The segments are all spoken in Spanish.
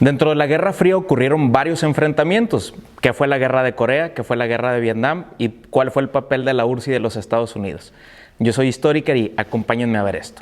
Dentro de la Guerra Fría ocurrieron varios enfrentamientos. ¿Qué fue la Guerra de Corea? ¿Qué fue la Guerra de Vietnam? ¿Y cuál fue el papel de la URSS y de los Estados Unidos? Yo soy Historiker y acompáñenme a ver esto.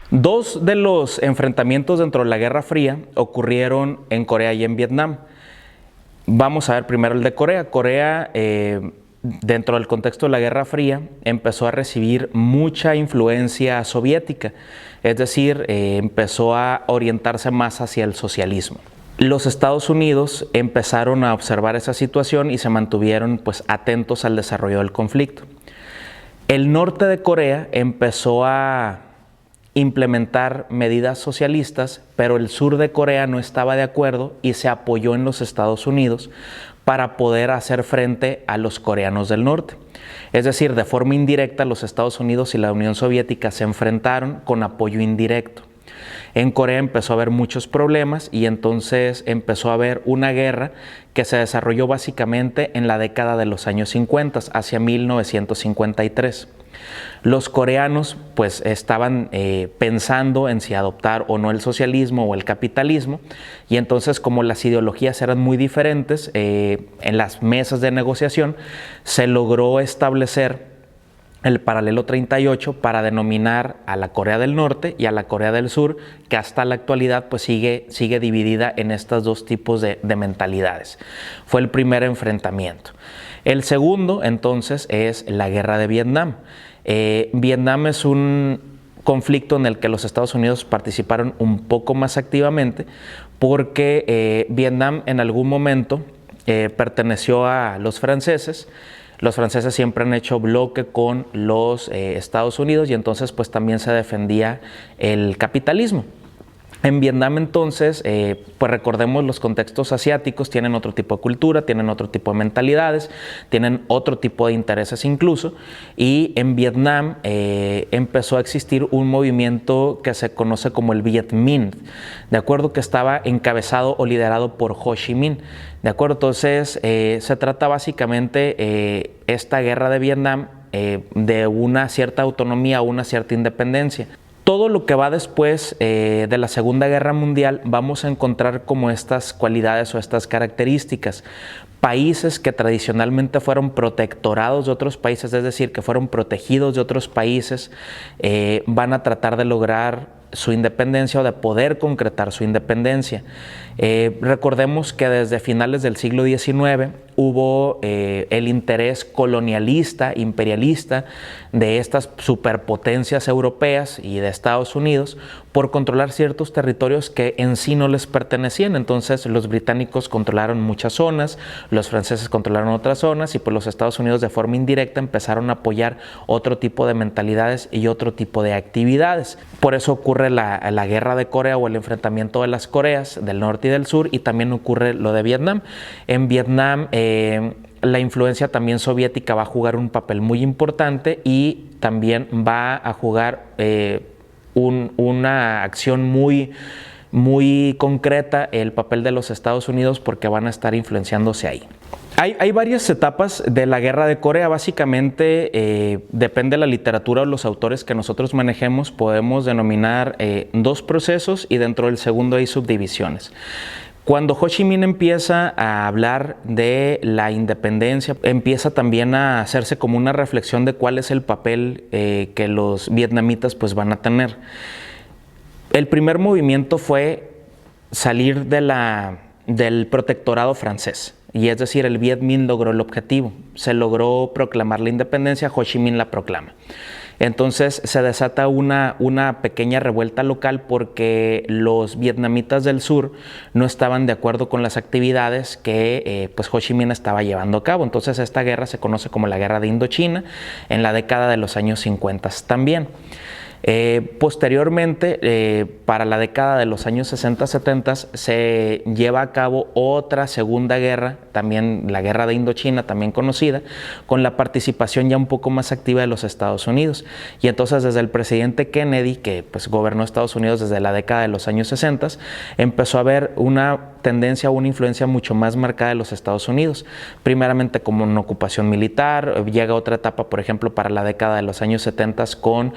Dos de los enfrentamientos dentro de la Guerra Fría ocurrieron en Corea y en Vietnam. Vamos a ver primero el de Corea. Corea, dentro del contexto de la Guerra Fría, empezó a recibir mucha influencia soviética, es decir, empezó a orientarse más hacia el socialismo. Los Estados Unidos empezaron a observar esa situación y se mantuvieron atentos al desarrollo del conflicto. El norte de Corea empezó a implementar medidas socialistas, pero el sur de Corea no estaba de acuerdo y se apoyó en los Estados Unidos para poder hacer frente a los coreanos del norte. Es decir, de forma indirecta, los Estados Unidos y la Unión Soviética se enfrentaron con apoyo indirecto. En Corea empezó a haber muchos problemas y entonces empezó a haber una guerra que se desarrolló básicamente en la década de los años 50, hacia 1953. Los coreanos estaban pensando en si adoptar o no el socialismo o el capitalismo, y entonces, como las ideologías eran muy diferentes, en las mesas de negociación se logró establecer el paralelo 38 para denominar a la Corea del Norte y a la Corea del Sur, que hasta la actualidad sigue dividida en estos dos tipos de mentalidades. Fue el primer enfrentamiento. El segundo, entonces, es la Guerra de Vietnam. Vietnam es un conflicto en el que los Estados Unidos participaron un poco más activamente porque Vietnam en algún momento perteneció a los franceses. Los franceses siempre han hecho bloque con los Estados Unidos y entonces también se defendía el capitalismo. En Vietnam entonces, recordemos, los contextos asiáticos tienen otro tipo de cultura, tienen otro tipo de mentalidades, tienen otro tipo de intereses incluso, y en Vietnam empezó a existir un movimiento que se conoce como el Viet Minh, de acuerdo, que estaba encabezado o liderado por Ho Chi Minh. De acuerdo, entonces se trata básicamente esta guerra de Vietnam de una cierta autonomía o una cierta independencia. Todo lo que va después de la Segunda Guerra Mundial vamos a encontrar como estas cualidades o estas características. Países que tradicionalmente fueron protectorados de otros países, es decir, que fueron protegidos de otros países, van a tratar de lograr su independencia o de poder concretar su independencia. Recordemos que desde finales del siglo XIX hubo el interés colonialista, imperialista de estas superpotencias europeas y de Estados Unidos por controlar ciertos territorios que en sí no les pertenecían. Entonces los británicos controlaron muchas zonas, los franceses controlaron otras zonas y los Estados Unidos de forma indirecta empezaron a apoyar otro tipo de mentalidades y otro tipo de actividades. Por eso ocurre la guerra de Corea o el enfrentamiento de las Coreas del norte y del sur, y también ocurre lo de Vietnam. En Vietnam la influencia también soviética va a jugar un papel muy importante y también va a jugar una acción muy concreta el papel de los Estados Unidos, porque van a estar influenciándose ahí. Hay varias etapas de la Guerra de Corea. Básicamente, depende de la literatura o los autores que nosotros manejemos, podemos denominar dos procesos, y dentro del segundo hay subdivisiones. Cuando Ho Chi Minh empieza a hablar de la independencia, empieza también a hacerse como una reflexión de cuál es el papel que los vietnamitas van a tener. El primer movimiento fue salir del protectorado francés, y es decir, el Viet Minh logró el objetivo, se logró proclamar la independencia, Ho Chi Minh la proclama. Entonces se desata una pequeña revuelta local porque los vietnamitas del sur no estaban de acuerdo con las actividades que Ho Chi Minh estaba llevando a cabo. Entonces esta guerra se conoce como la Guerra de Indochina en la década de los años 50 también. Posteriormente, para la década de los años 60-70, se lleva a cabo otra segunda guerra, también la guerra de Indochina, también conocida, con la participación ya un poco más activa de los Estados Unidos. Y entonces desde el presidente Kennedy, que pues gobernó Estados Unidos desde la década de los años 60, empezó a haber una tendencia o una influencia mucho más marcada de los Estados Unidos, primeramente como una ocupación militar. Llega otra etapa, por ejemplo, para la década de los años 70 con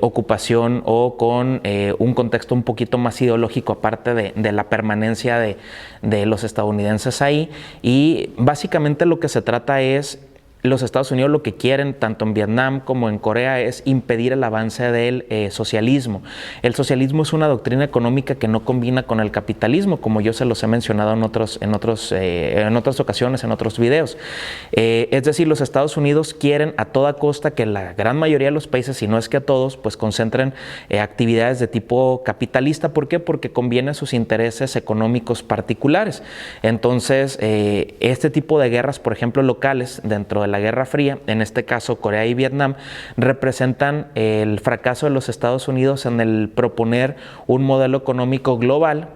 ocupación o con un contexto un poquito más ideológico, aparte de la permanencia de los estadounidenses ahí. Y básicamente lo que se trata es, los Estados Unidos lo que quieren, tanto en Vietnam como en Corea, es impedir el avance del socialismo. El socialismo es una doctrina económica que no combina con el capitalismo, como yo se los he mencionado en otras ocasiones, en otros videos. Es decir, los Estados Unidos quieren a toda costa que la gran mayoría de los países, si no es que a todos, pues concentren actividades de tipo capitalista. ¿Por qué? Porque conviene a sus intereses económicos particulares. Entonces, este tipo de guerras, por ejemplo, locales dentro de la Guerra Fría, en este caso Corea y Vietnam, representan el fracaso de los Estados Unidos en el proponer un modelo económico global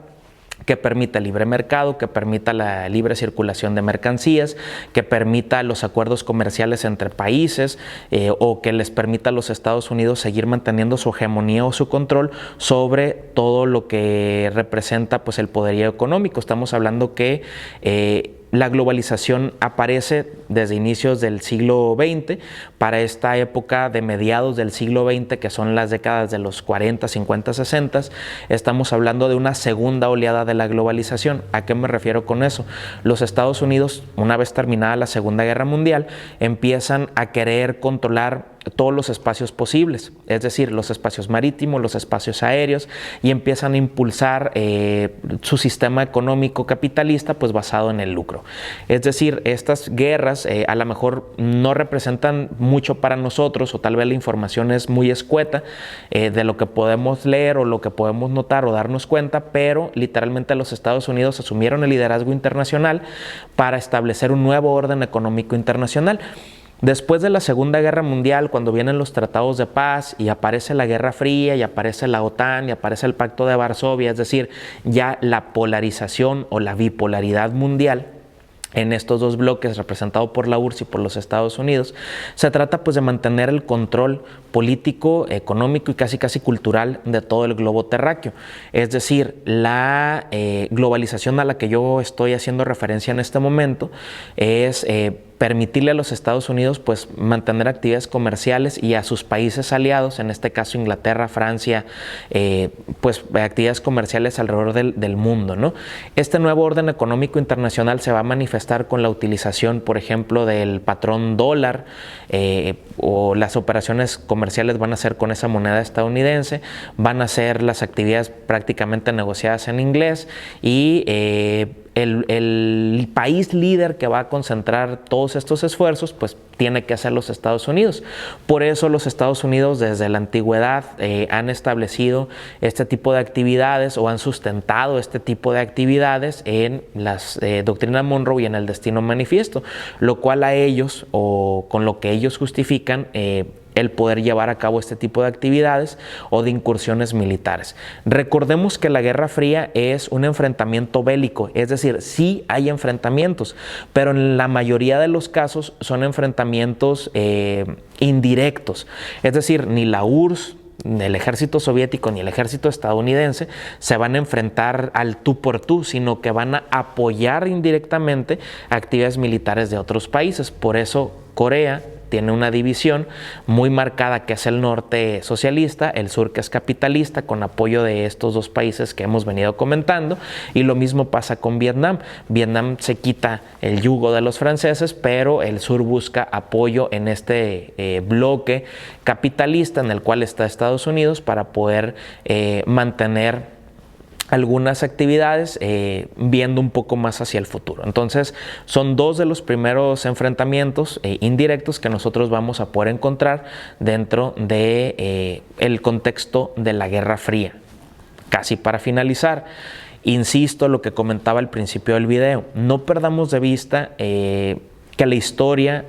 que permita el libre mercado, que permita la libre circulación de mercancías, que permita los acuerdos comerciales entre países, o que les permita a los Estados Unidos seguir manteniendo su hegemonía o su control sobre todo lo que representa pues el poderío económico. Estamos hablando que la globalización aparece desde inicios del siglo XX. Para esta época de mediados del siglo XX, que son las décadas de los 40, 50, 60, estamos hablando de una segunda oleada de la globalización. ¿A qué me refiero con eso? Los Estados Unidos, una vez terminada la Segunda Guerra Mundial, empiezan a querer controlar todos los espacios posibles, es decir, los espacios marítimos, los espacios aéreos, y empiezan a impulsar su sistema económico capitalista pues basado en el lucro. Es decir, estas guerras a lo mejor no representan mucho para nosotros, o tal vez la información es muy escueta de lo que podemos leer o lo que podemos notar o darnos cuenta, pero literalmente los Estados Unidos asumieron el liderazgo internacional para establecer un nuevo orden económico internacional. Después de la Segunda Guerra Mundial, cuando vienen los tratados de paz y aparece la Guerra Fría y aparece la OTAN y aparece el Pacto de Varsovia, es decir, ya la polarización o la bipolaridad mundial en estos dos bloques representados por la URSS y por los Estados Unidos, se trata pues de mantener el control político, económico y casi cultural de todo el globo terráqueo. Es decir, la globalización a la que yo estoy haciendo referencia en este momento es permitirle a los Estados Unidos pues mantener actividades comerciales, y a sus países aliados, en este caso Inglaterra, Francia, pues actividades comerciales alrededor del mundo, ¿no? Este nuevo orden económico internacional se va a manifestar con la utilización, por ejemplo, del patrón dólar, o las operaciones comerciales van a ser con esa moneda estadounidense, van a ser las actividades prácticamente negociadas en inglés, y el país líder que va a concentrar todos estos esfuerzos pues tiene que ser los Estados Unidos. Por eso los Estados Unidos desde la antigüedad han establecido este tipo de actividades, o han sustentado este tipo de actividades en las doctrinas Monroe y en el Destino Manifiesto, lo cual a ellos, o con lo que ellos justifican el poder llevar a cabo este tipo de actividades o de incursiones militares. Recordemos que la Guerra Fría es un enfrentamiento bélico, es decir, sí hay enfrentamientos, pero en la mayoría de los casos son enfrentamientos indirectos, es decir, ni la URSS, ni el ejército soviético ni el ejército estadounidense se van a enfrentar al tú por tú, sino que van a apoyar indirectamente actividades militares de otros países. Por eso Corea tiene una división muy marcada, que es el norte socialista, el sur que es capitalista, con apoyo de estos dos países que hemos venido comentando, y lo mismo pasa con Vietnam. Vietnam se quita el yugo de los franceses, pero el sur busca apoyo en este bloque capitalista en el cual está Estados Unidos para poder mantener algunas actividades viendo un poco más hacia el futuro. Entonces, son dos de los primeros enfrentamientos indirectos que nosotros vamos a poder encontrar dentro de el contexto de la Guerra Fría. Casi para finalizar, insisto lo que comentaba al principio del video, no perdamos de vista que la historia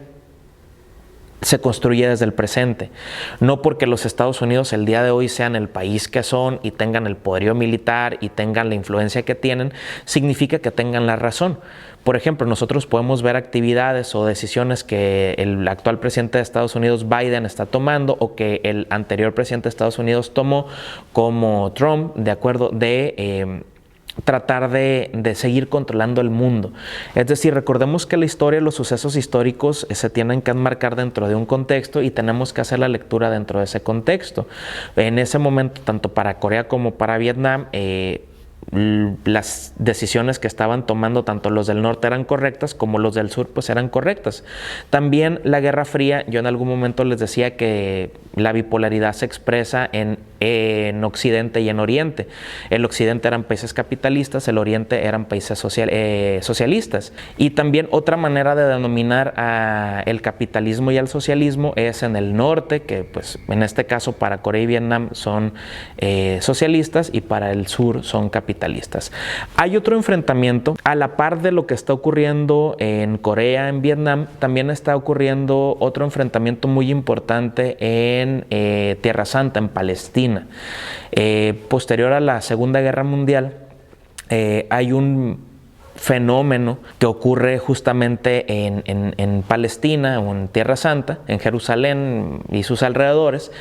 se construye desde el presente. No porque los Estados Unidos el día de hoy sean el país que son y tengan el poderío militar y tengan la influencia que tienen, significa que tengan la razón. Por ejemplo, nosotros podemos ver actividades o decisiones que el actual presidente de Estados Unidos, Biden, está tomando o que el anterior presidente de Estados Unidos tomó, como Trump, de acuerdo, tratar de seguir controlando el mundo. Es decir, recordemos que la historia, los sucesos históricos se tienen que enmarcar dentro de un contexto y tenemos que hacer la lectura dentro de ese contexto. En ese momento, tanto para Corea como para Vietnam, las decisiones que estaban tomando tanto los del norte eran correctas como los del sur pues eran correctas. También la Guerra Fría, yo en algún momento les decía que la bipolaridad se expresa en Occidente y en Oriente. El Occidente eran países capitalistas, el Oriente eran países socialistas. Y también otra manera de denominar el capitalismo y al socialismo es en el norte, que pues en este caso para Corea y Vietnam son socialistas y para el sur son capitalistas. Hay otro enfrentamiento, a la par de lo que está ocurriendo en Corea, en Vietnam, también está ocurriendo otro enfrentamiento muy importante en Tierra Santa, en Palestina. Posterior a la Segunda Guerra Mundial, hay un fenómeno que ocurre justamente en Palestina o en Tierra Santa, en Jerusalén y sus alrededores,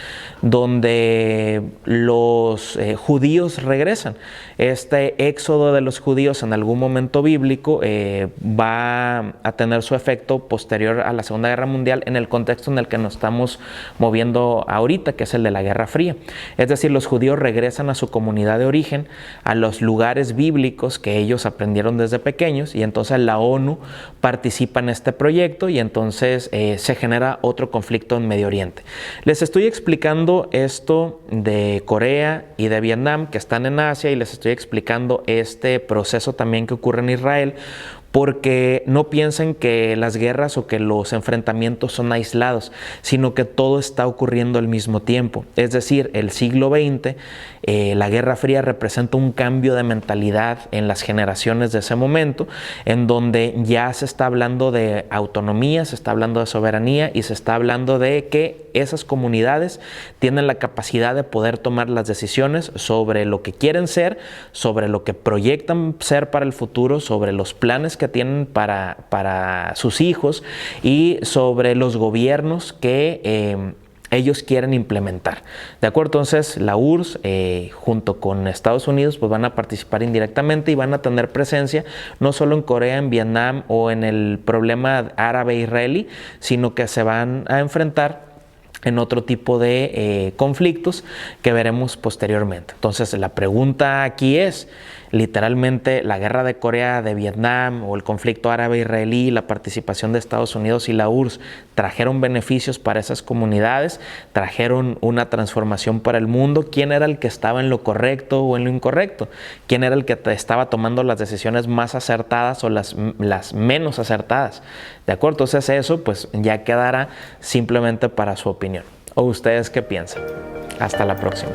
donde los judíos regresan. Este éxodo de los judíos en algún momento bíblico va a tener su efecto posterior a la Segunda Guerra Mundial en el contexto en el que nos estamos moviendo ahorita, que es el de la Guerra Fría. Es decir, los judíos regresan a su comunidad de origen, a los lugares bíblicos que ellos aprendieron desde pequeños, y entonces la ONU participa en este proyecto y entonces se genera otro conflicto en Medio Oriente. Les estoy explicando esto de Corea y de Vietnam, que están en Asia, y les estoy explicando este proceso también que ocurre en Israel, porque no piensen que las guerras o que los enfrentamientos son aislados, sino que todo está ocurriendo al mismo tiempo. Es decir, el siglo XX, la Guerra Fría representa un cambio de mentalidad en las generaciones de ese momento, en donde ya se está hablando de autonomía, se está hablando de soberanía y se está hablando de que esas comunidades tienen la capacidad de poder tomar las decisiones sobre lo que quieren ser, sobre lo que proyectan ser para el futuro, sobre los planes que tienen para sus hijos y sobre los gobiernos que ellos quieren implementar. ¿De acuerdo? Entonces la URSS junto con Estados Unidos pues van a participar indirectamente y van a tener presencia no solo en Corea, en Vietnam o en el problema árabe-israelí, sino que se van a enfrentar en otro tipo de conflictos que veremos posteriormente. Entonces la pregunta aquí es, literalmente la guerra de Corea, de Vietnam o el conflicto árabe-israelí, la participación de Estados Unidos y la URSS trajeron beneficios para esas comunidades, trajeron una transformación para el mundo. ¿Quién era el que estaba en lo correcto o en lo incorrecto? ¿Quién era el que estaba tomando las decisiones más acertadas o las menos acertadas? ¿De acuerdo? Entonces eso pues ya quedará simplemente para su opinión. ¿O ustedes qué piensan? Hasta la próxima.